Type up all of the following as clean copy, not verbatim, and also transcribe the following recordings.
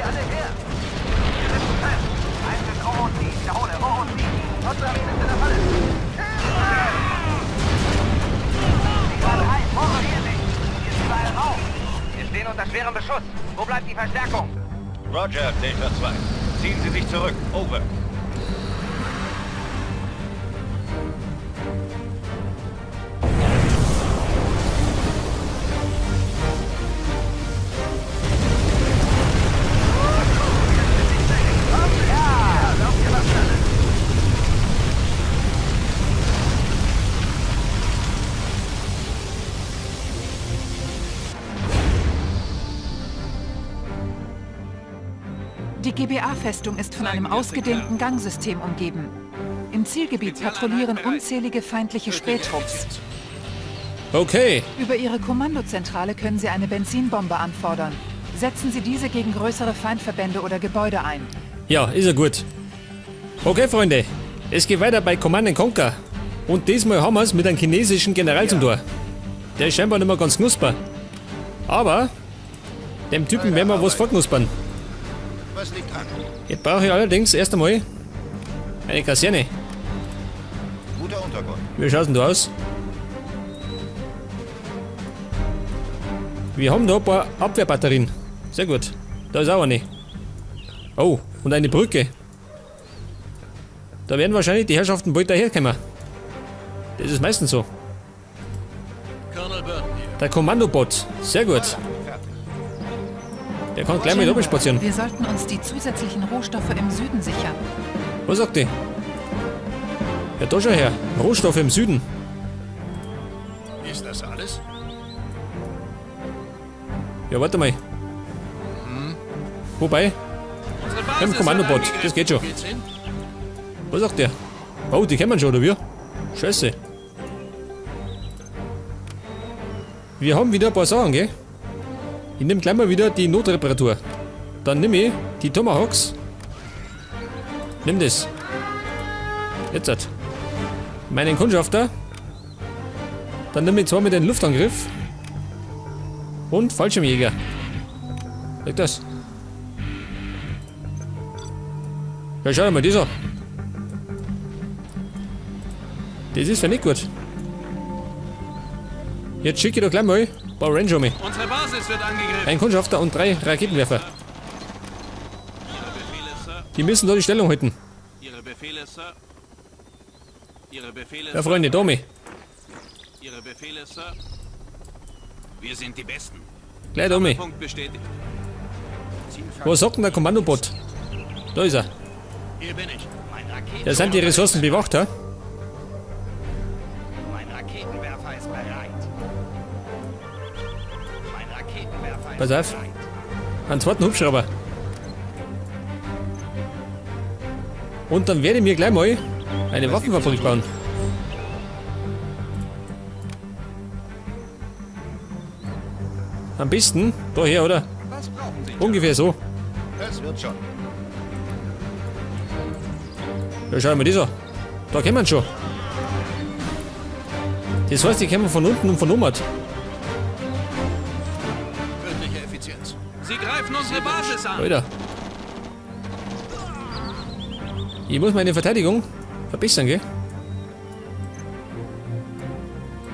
sie alle her? Wir sitzen fest. Eins ist OOC. Wiederhole, OOC. Nottermin ist in der Falle. Sie waren heiß. Motorisieren sich. Hier ist überall Rauch. Wir stehen unter schwerem Beschuss. Wo bleibt die Verstärkung? Roger, Delta 2. Ziehen Sie sich zurück. Over. Die GBA-Festung ist von einem ausgedehnten Gangsystem umgeben. Im Zielgebiet patrouillieren unzählige feindliche Spähtrupps. Okay. Über Ihre Kommandozentrale können Sie eine Benzinbombe anfordern. Setzen Sie diese gegen größere Feindverbände oder Gebäude ein. Ja, ist ja gut. Okay, Freunde. Es geht weiter bei Command & Conquer. Und diesmal haben wir es mit einem chinesischen General zum Tor. Der ist scheinbar nicht mehr ganz knusper. Aber dem Typen werden wir was vorknuspern. Was liegt an? Jetzt brauche ich allerdings erst einmal eine Kaserne. Guter Untergrund. Wie schaut denn da aus? Wir haben da ein paar Abwehrbatterien. Sehr gut. Da ist auch eine. Oh, und eine Brücke. Da werden wahrscheinlich die Herrschaften bald daherkommen. Das ist meistens so. Der Kommandobot. Sehr gut. Der kann gleich mit oben spazieren. Wir sollten uns die zusätzlichen Rohstoffe im Süden sichern. Was sagt die? Ja, da schon her. Rohstoffe im Süden. Ist das alles? Ja, warte mal. Wobei? Im Kommandobot. Das geht schon. Was sagt der? Oh, die kennen wir schon, oder wie? Scheiße. Wir haben wieder ein paar Sachen, gell? Ich nehme gleich mal wieder die Notreparatur. Dann nehme ich die Tomahawks. Nimm das. Jetzt hat. Meinen Kundschafter. Dann nehme ich zwar mit den Luftangriff. Und Fallschirmjäger. Leg das. Ja, schau mal, dieser. Das ist ja nicht gut. Jetzt schicke ich doch gleich mal ein paar Ranger mit. Unsere Basis wird angegriffen. Ein Kundschafter und 3 Raketenwerfer. Ihre Befehle, Sir. Die müssen da die Stellung halten. Ihre Befehle, Sir. Ihre Befehle, Ja, Freunde, da mit. Ihre Befehle, Sir. Wir sind die Besten. Gleich da mit. Punkt bestätigt. Wo sagt denn der Kommandobot? Da ist er. Hier bin ich. Da sind die Ressourcen bewacht, ha? Mein Raketenwerfer ist bereit. Mein Raketenwerfer ist Pass auf. bereit. Einen zweiten Hubschrauber. Und dann werde ich mir gleich mal eine Waffenfabrik bauen. Am besten daher, oder? Was brauchen Sie? Ungefähr so. Das wird schon. Ja, schau mal, dieser. Da kommen wir schon. Das heißt, die kommen von unten und von oben. Wirkliche Effizienz. Sie greifen unsere Basis an. Alter. Ich muss meine Verteidigung verbessern, gell?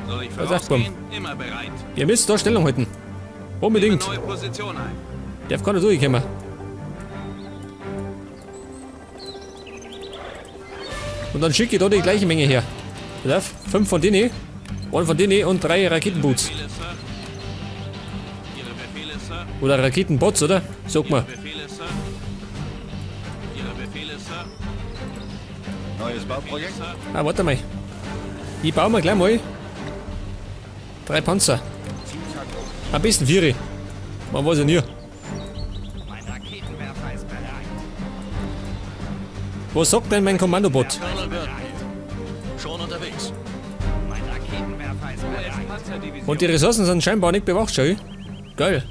Soll ich Was sagt man? vorausgehen? Immer bereit. Ihr müsst da Stellung halten. Unbedingt. Neue Position ein. Darf keiner durchkommen. Und dann schicke ich da die gleiche Menge her. Pass auf, 5 von denen, 1 von denen und 3 Raketenboots. Befehle, Sir. Ihre Befehle, Sir. Oder Raketenbots, oder? Sag mal. Befehle, Sir. Ihre Befehle, Sir. Neues Bauprojekt? Sir. Ah, warte mal. Ich baue mir gleich mal 3 Panzer. Am besten 4. Man weiß ja nie. Mein Raketenwerfer ist bereit. Was sagt denn mein Kommandobot? Schon unterwegs. Mein Raketenwerfer ist bereit. Panzerdivision. Und die Ressourcen sind scheinbar nicht bewacht, schau. Geil.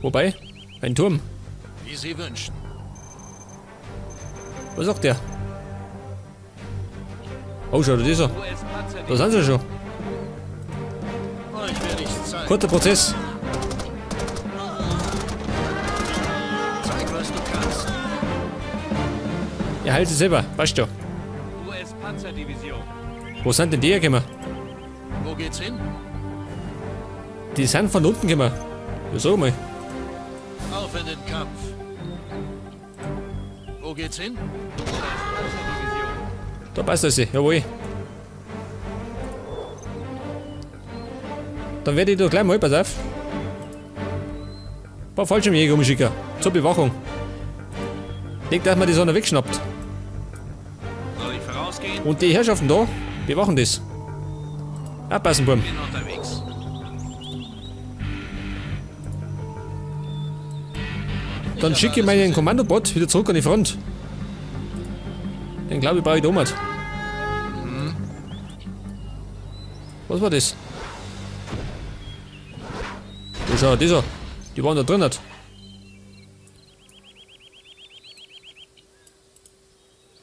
Wobei, ein Turm. Wie Sie wünschen. Was sagt der? Oh, schau, das ist er. Da sind sie schon. Euch werde ich zeigen. Kurzer Prozess. Ja, halt sie selber. Passt doch. US-Panzerdivision. Wo sind denn die hergekommen? Wo geht's hin? Die sind von unten gekommen. Ja, sag mal. Auf in den Kampf. Wo geht's hin? Da passt das. Jawohl. Dann werde ich doch gleich mal, pass auf. Ein paar Fallschirmjäger umschicken. Zur Bewachung. Nicht, dass man die Sonne wegschnappt. Soll ich vorausgehen? Und die Herrschaften da bewachen das. Abpassen, Buben. Bin unterwegs. Dann schicke ich meinen Kommandobot wieder zurück an die Front. Den glaube ich brauche ich da nicht. Was war das? Oh, schau, dieser. Die waren da drin.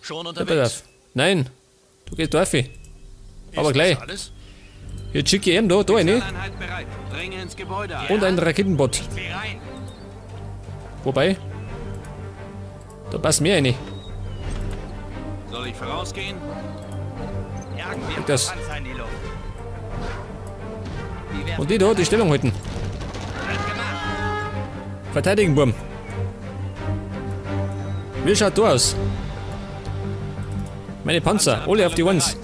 Schon Ja, unterwegs. pass auf. Nein, du gehst da rauf. Aber gleich. Ist das alles? Jetzt schicke ich ihm da rein. Spezialeinheit bereit. Dringe ins Gebäude ein. Und einen Raketenbot. Geh rein. Wobei, da passt mehr rein. Soll ich vorausgehen? Jagen wir Das. Panzer in die Luft. Die werden Und die da die Stellung halten. wird gemacht. Verteidigen, Burm. Wie schaut da aus? Meine Panzer, alle auf die Ones.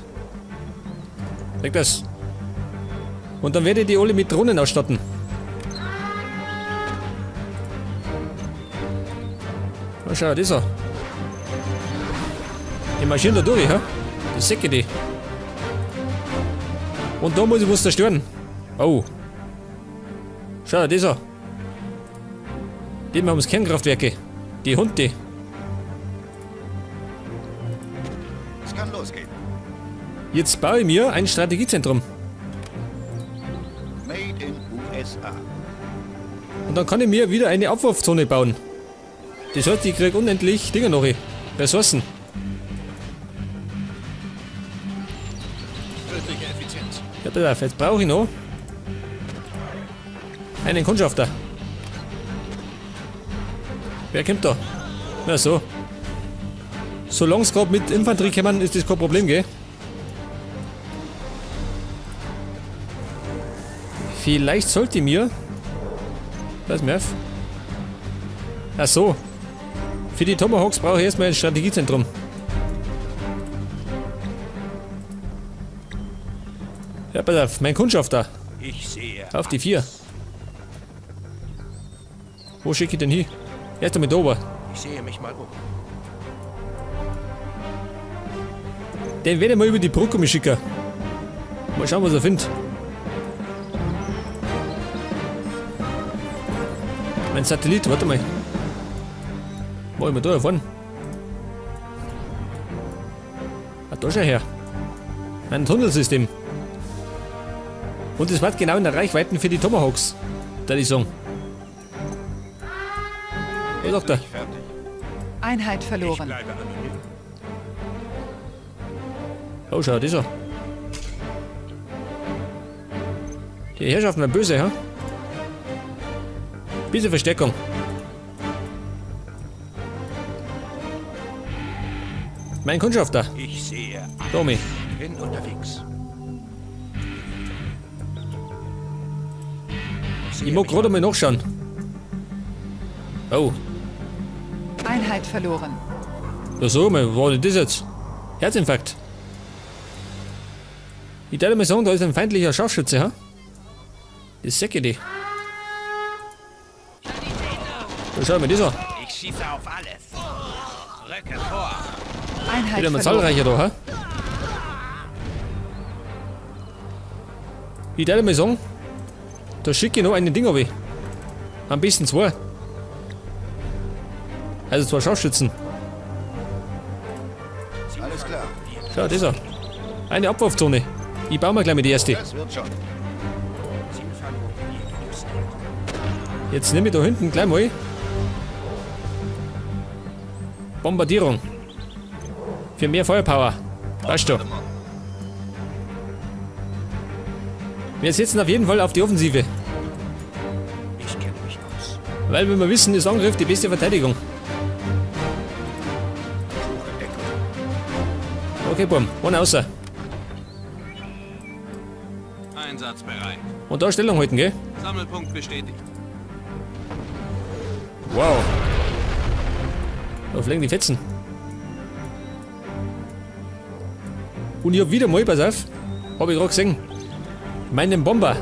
Leg das. Und dann werde ich die alle mit Drohnen ausstatten. Na schau, das so. Die marschieren da durch, ha? Die Säcke die. Und da muss ich was zerstören. Oh. Schau, das so. Die haben das Kernkraftwerke. Die Hunde. Es kann losgehen. Jetzt baue ich mir ein Strategiezentrum. Made in USA. Und dann kann ich mir wieder eine Abwurfzone bauen. Das heißt, ich krieg unendlich Dinger noch. Ressourcen. Tödliche Effizienz. Ja, pass auf, jetzt brauche ich noch einen Kundschafter. Wer kommt da? Na so. Solange es gerade mit Infanterie kommen, ist das kein Problem, gell? Vielleicht sollte ich mir... Pass mir auf. Ach so. Für die Tomahawks brauche ich erstmal ein Strategiezentrum. Ja, pass auf, mein Kundschafter. Ich sehe. Auf die 4. Wo schicke ich denn hin? Erst einmal da oben. Ich sehe mich mal um. Den werde ich mal über die Brücke schicken. Mal schauen, was er findet. Mein Satellit, warte mal. Wo ich mal da vorne? Ah, da schau her. Ein Tunnelsystem. Und es wird genau in der Reichweite für die Tomahawks. Da ich sagen. Was sagt er? Fertig. Einheit Ich verloren. bleibe anonym. Oh, schau, dieser. Die Herrschaften waren böse, ha? Bisschen Verstärkung. Mein Kundschafter, Ich sehe. Tommy. Bin unterwegs. Ich mag gerade mal nachschauen. Oh, Einheit verloren. da so mal, was war denn das jetzt? Herzinfarkt. Ich darf mal sagen, da ist ein feindlicher Scharfschütze, ha? Das säcke die. Da schau mal das an. Ich schieße auf alles. Rücke vor. Einheit Wieder mal verloren. zahlreicher da, ha? Ich darf mal sagen, da schicke ich noch einen Ding weg. Am besten 2. Also 2 Scharfschützen. Alles klar. Schau, das an. Eine Abwurfzone. Ich baue mal gleich mit die erste. Das wird schon. Jetzt nehme ich da hinten gleich mal Bombardierung. Für mehr Feuerpower. Passt schon. Wir setzen auf jeden Fall auf die Offensive. Ich kenne mich aus. Weil, wenn wir wissen, ist Angriff die beste Verteidigung. Suche Deckung. Okay, bumm. One außer. Einsatzbereit. Und da Stellung halten, gell? Sammelpunkt bestätigt. Wow. Da fliegen die Fetzen. Und ich hab wieder mal, pass auf, hab ich gerade gesehen, meinen Bomber,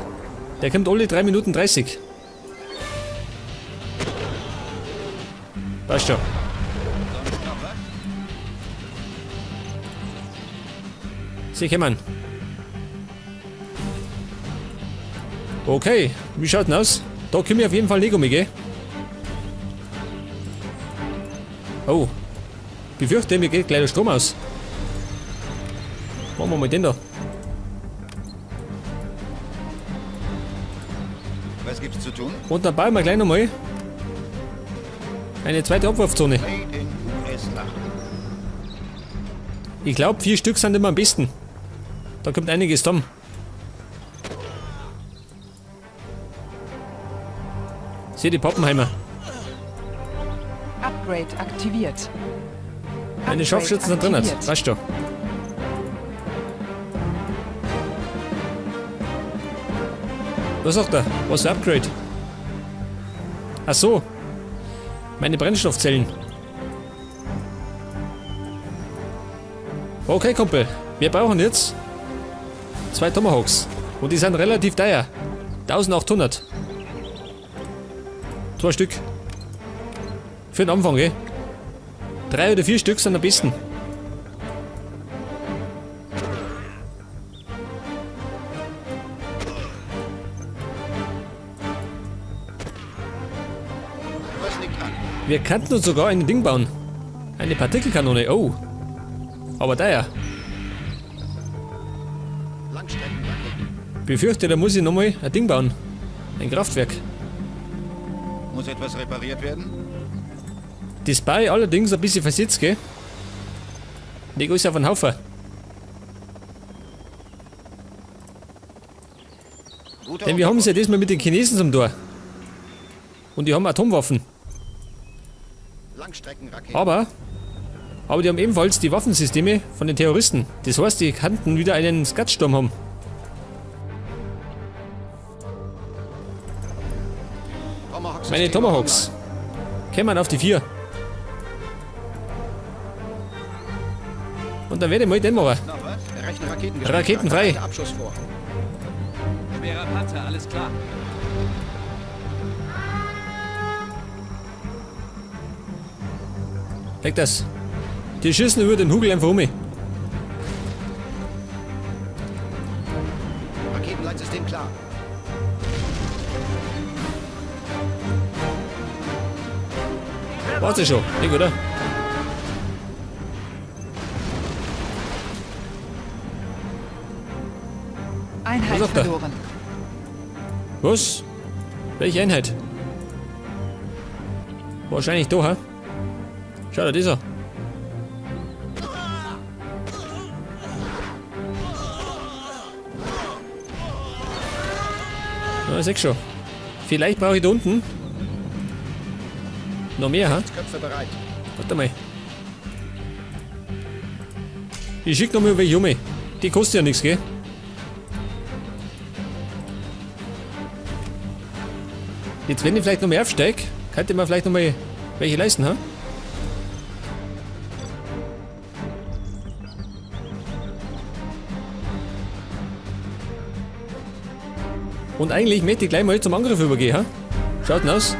der kommt alle 3 Minuten 30. Passt schon. Sie kommen. Okay, wie schaut denn aus? Da können wir auf jeden Fall nicht um, gell? Oh, befürchte, mir geht gleich der Strom aus. Machen wir mal den da. Was gibt's zu tun? Und dann bauen wir gleich nochmal eine zweite Abwurfzone. Made in USA. Ich glaube, 4 Stück sind immer am besten. Da kommt einiges zusammen. Seht die Pappenheimer. Upgrade aktiviert. Meine Scharfschützen sind drin. Weißt du. Was sagt er? Was für Upgrade? Ach so. Meine Brennstoffzellen. Okay, Kumpel. Wir brauchen jetzt 2 Tomahawks. Und die sind relativ teuer. 1800. 2 Stück. Für den Anfang, gell? 3 oder 4 Stück sind am besten. Was liegt an? Wir könnten uns sogar ein Ding bauen. Eine Partikelkanone. Oh. Aber teuer. Langstreckenraketen. Befürchte, da muss ich nochmal ein Ding bauen. Ein Kraftwerk. Muss etwas repariert werden? Das baue ich allerdings ein bisschen versetzt, gell? Leg alles auf den Haufen. Guter Denn wir haben es ja diesmal mit den Chinesen zum Tor. Und die haben Atomwaffen. Langstreckenraketen. Aber die haben ebenfalls die Waffensysteme von den Terroristen. Das heißt, die könnten wieder einen Skatsturm haben. Meine Tomahawks. Kämen auf die 4. Und dann werde ich mal den machen. Noch was? Rechne Raketen. Raketen frei. Abschuss vor. Schwerer Panzer, alles klar. Leg das. Die schießen über den Hügel einfach um mich. Raketenleitsystem klar. Warte schon. Leg, oder? Einheit sagt er? verloren. Was? Welche Einheit? Wahrscheinlich da, hä? Schau dir das an. Ja, sag schon. Vielleicht brauche ich da unten noch mehr, hä? Köpfe bereit. Warte mal. Ich schick noch mal welche um. Die kosten ja nichts, gell? Jetzt, wenn ich vielleicht noch mehr aufsteige, könnte man vielleicht noch mal welche leisten, ha? Und eigentlich möchte ich gleich mal zum Angriff übergehen, ha? Schaut denn aus?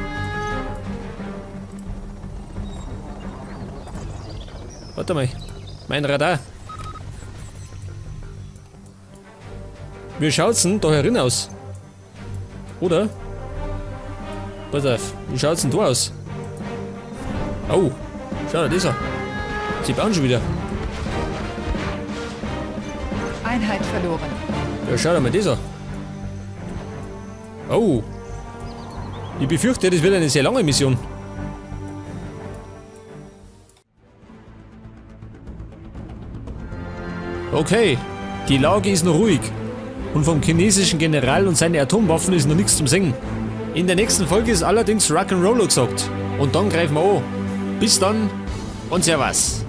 Warte mal. Mein Radar. Wie schaut's denn da herin aus? Oder? Pass auf, wie schaut's denn da aus? Oh, schau dir das an. Sie bauen schon wieder. Einheit verloren. Ja, schau dir mal das an. Oh. Ich befürchte, das wird eine sehr lange Mission. Okay, die Lage ist noch ruhig. Und vom chinesischen General und seine Atomwaffen ist noch nichts zum Singen. In der nächsten Folge ist allerdings Rock'n'Roll gesagt. Und dann greifen wir an. Bis dann und Servus.